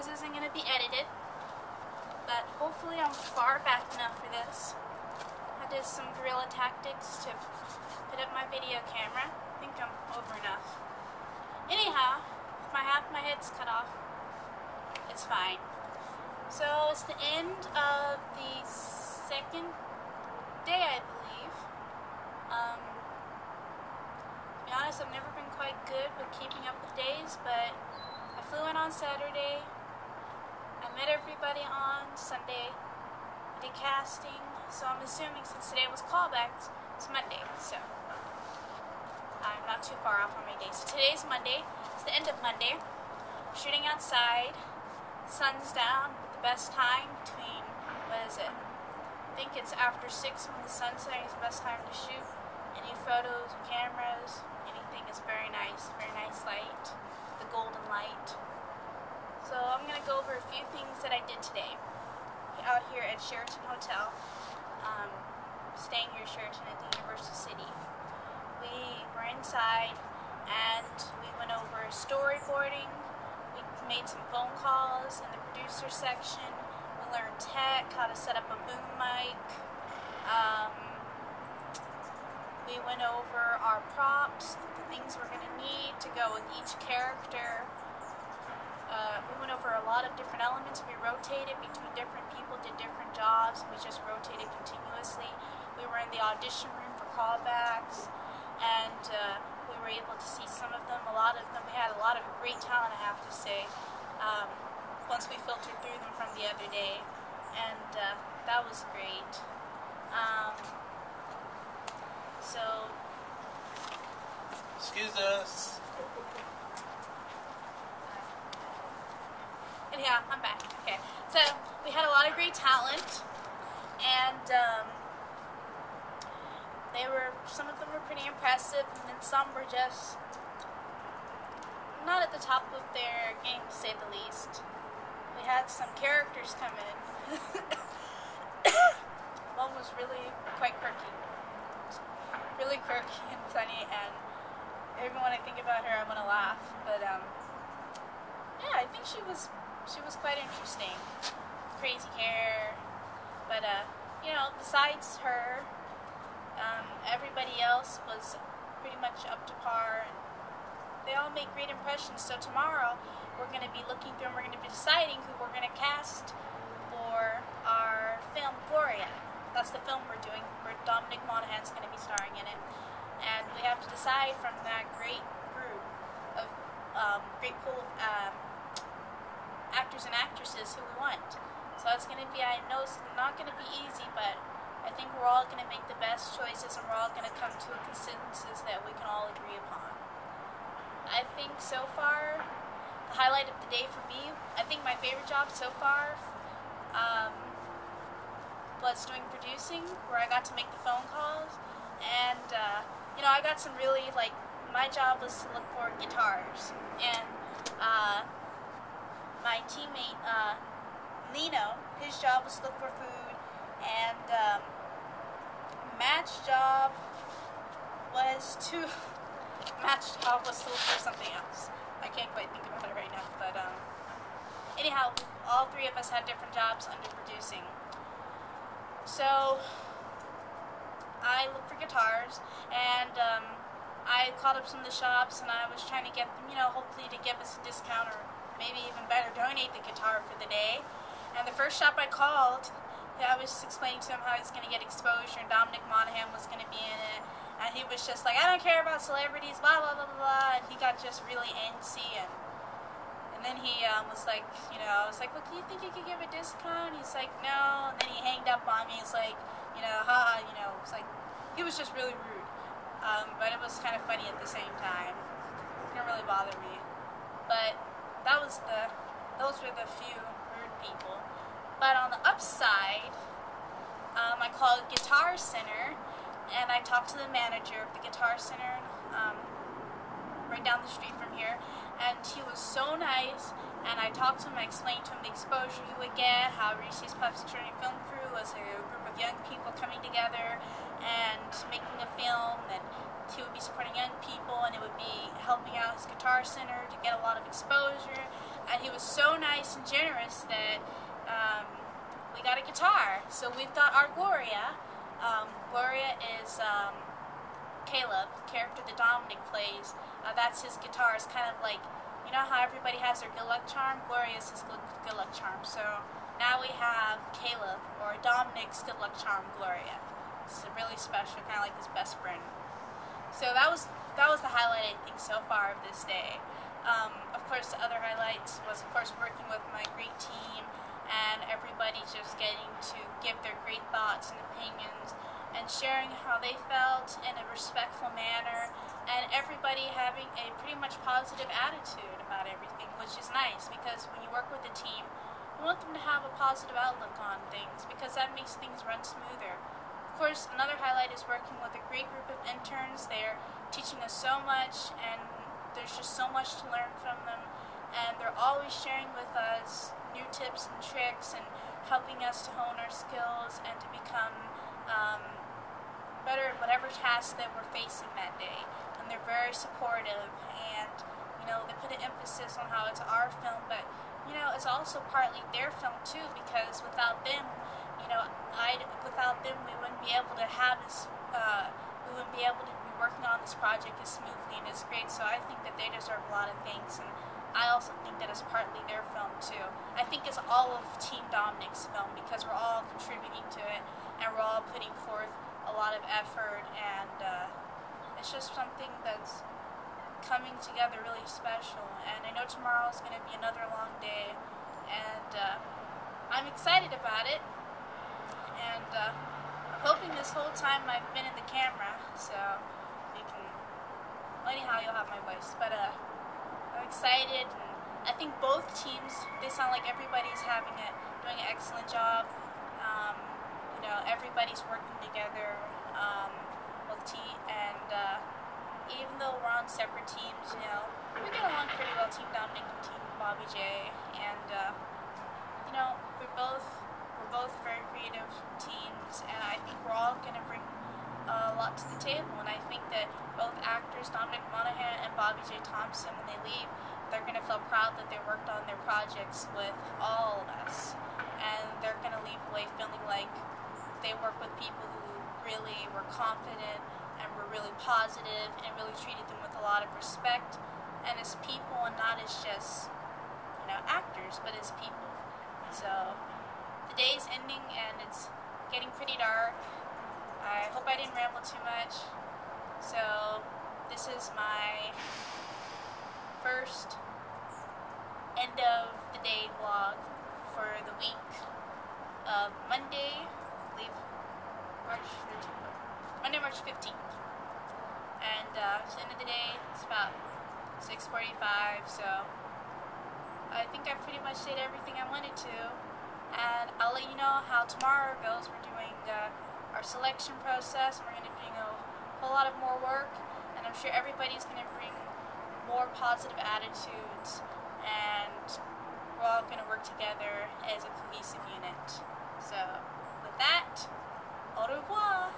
this isn't going to be edited, but hopefully I'm far back enough for this. I did some guerrilla tactics to put up my video camera. I think I'm over enough. Anyhow, if half my head's cut off, it's fine. So it's the end of the second day, I believe. To be honest, I've never been quite good with keeping up with days, but I flew in on Saturday. I met everybody on Sunday. I did casting, so I'm assuming since today was callbacks, it's Monday, so I'm not too far off on my day. So today's Monday. It's the end of Monday. I'm shooting outside. Sun's down. The best time between, what is it? I think it's after 6 when the sun's setting is the best time to shoot. Any photos, cameras, anything is very nice light, the golden light. So I'm going to go over a few things that I did today out here at Sheraton Hotel. Staying here at Sheraton at the University City. We were inside and we went over storyboarding. We made some phone calls in the producer section. We learned tech, how to set up a boom mic. We went over our props, the things we're going to need to go with each character. We went over a lot of different elements. We rotated between different people, did different jobs. We just rotated continuously. We were in the audition room for callbacks, and we were able to see some of them, a lot of them. We had a lot of great talent, I have to say, once we filtered through them from the other day, and that was great. So, excuse us. Anyhow, I'm back. Okay, so we had a lot of great talent, and some of them were pretty impressive, and then some were just not at the top of their game, to say the least. We had some characters come in. One was really quite quirky. Really quirky and funny, and every when I think about her, I want to laugh. But yeah, I think she was quite interesting. Crazy hair, but you know, besides her, everybody else was pretty much up to par, and they all make great impressions. So tomorrow, we're going to be looking through and we're going to be deciding who we're going to cast for our film Gloria. That's the film we're doing, where Dominic Monaghan's going to be starring in it. And we have to decide from that great group of great pool of actors and actresses who we want. So it's going to be, I know it's not going to be easy, but I think we're all going to make the best choices, and we're all going to come to a consensus that we can all agree upon. I think so far, the highlight of the day for me, I think my favorite job so far was doing producing, where I got to make the phone calls, and you know, I got some really, like, my job was to look for guitars, and my teammate Lino, his job was to look for food, and Matt's job was to look for something else. I can't quite think about it right now, but anyhow, all three of us had different jobs under producing. So I looked for guitars, and I called up some of the shops, and I was trying to get them, you know, hopefully to give us a discount, or maybe even better, donate the guitar for the day. And the first shop I called, I was just explaining to him how he's going to get exposure, and Dominic Monaghan was going to be in it, and he was just like, I don't care about celebrities, blah, blah, blah, blah, blah, and he got just really antsy, and then he was like, you know, I was like, well, do you think you could give a discount? He's like, no, and then he hanged up on me. He's like, you know, haha, you know, it's like, he was just really rude, but it was kind of funny at the same time. It didn't really bother me, but those were the few rude people. But on the upside, I called Guitar Center, and I talked to the manager of the Guitar Center, right down the street from here, and he was so nice, and I talked to him, I explained to him the exposure he would get, how Reese's Puffs Journey Film Crew was a group of young people coming together and making a film, and he would be supporting young people, and it would be helping out his guitar center to get a lot of exposure. And he was so nice and generous that we got a guitar. So we've got our Gloria. Gloria is Caleb, the character that Dominic plays. That's his guitar. It's kind of like, you know how everybody has their good luck charm? Gloria is his good luck charm. So now we have Caleb, or Dominic's good luck charm, Gloria. It's really special, kind of like his best friend. So that was the highlight, I think, so far of this day. Of course, the other highlights was, of course, working with my great team, and everybody just getting to give their great thoughts and opinions and sharing how they felt in a respectful manner, and everybody having a pretty much positive attitude about everything, which is nice, because when you work with a team, you want them to have a positive outlook on things, because that makes things run smoother. Of course, another highlight is working with a great group of interns. They're teaching us so much, and there's just so much to learn from them, and they're always sharing with us new tips and tricks and helping us to hone our skills and to become better at whatever task that we're facing that day. And they're very supportive, and you know, they put an emphasis on how it's our film, but you know, it's also partly their film too, because without them, you know, without them we wouldn't be able to have this we wouldn't be able to be working on this project as smoothly and as great. So I think that they deserve a lot of thanks, and I also think that it's partly their film too. I think it's all of Team Dominic's film, because we're all contributing to it, and we're all putting forth a lot of effort, and it's just something that's coming together really special. And I know tomorrow is going to be another long day, and I'm excited about it, and hoping this whole time I've been in the camera, so you can, well, anyhow, you'll have my voice, but I'm excited, and I think both teams, they sound like everybody's doing an excellent job. You know, everybody's working together and even though we're on separate teams, you know, we get along pretty well, Team Dominic and Team Bobby J, and you know, we're both very creative teams, and I think we're all going to bring a lot to the table. And I think that both actors, Dominic Monaghan and Bobby J. Thompson, when they leave, they're going to feel proud that they worked on their projects with all of us, and they're going to leave away feeling like they work with people who really were confident and were really positive and really treated them with a lot of respect, and as people, and not as just, you know, actors, but as people. So the day's ending, and it's getting pretty dark. I hope I didn't ramble too much. So this is my first end of the day vlog for the week of Monday, I believe, Monday, March 15th. And it's the end of the day. It's about 6:45, so I think I pretty much did everything I wanted to. And I'll let you know how tomorrow goes. We're doing our selection process, and we're going to be doing a whole lot of more work, and I'm sure everybody's going to bring more positive attitudes, and we're all going to work together as a cohesive unit. So with that, au revoir!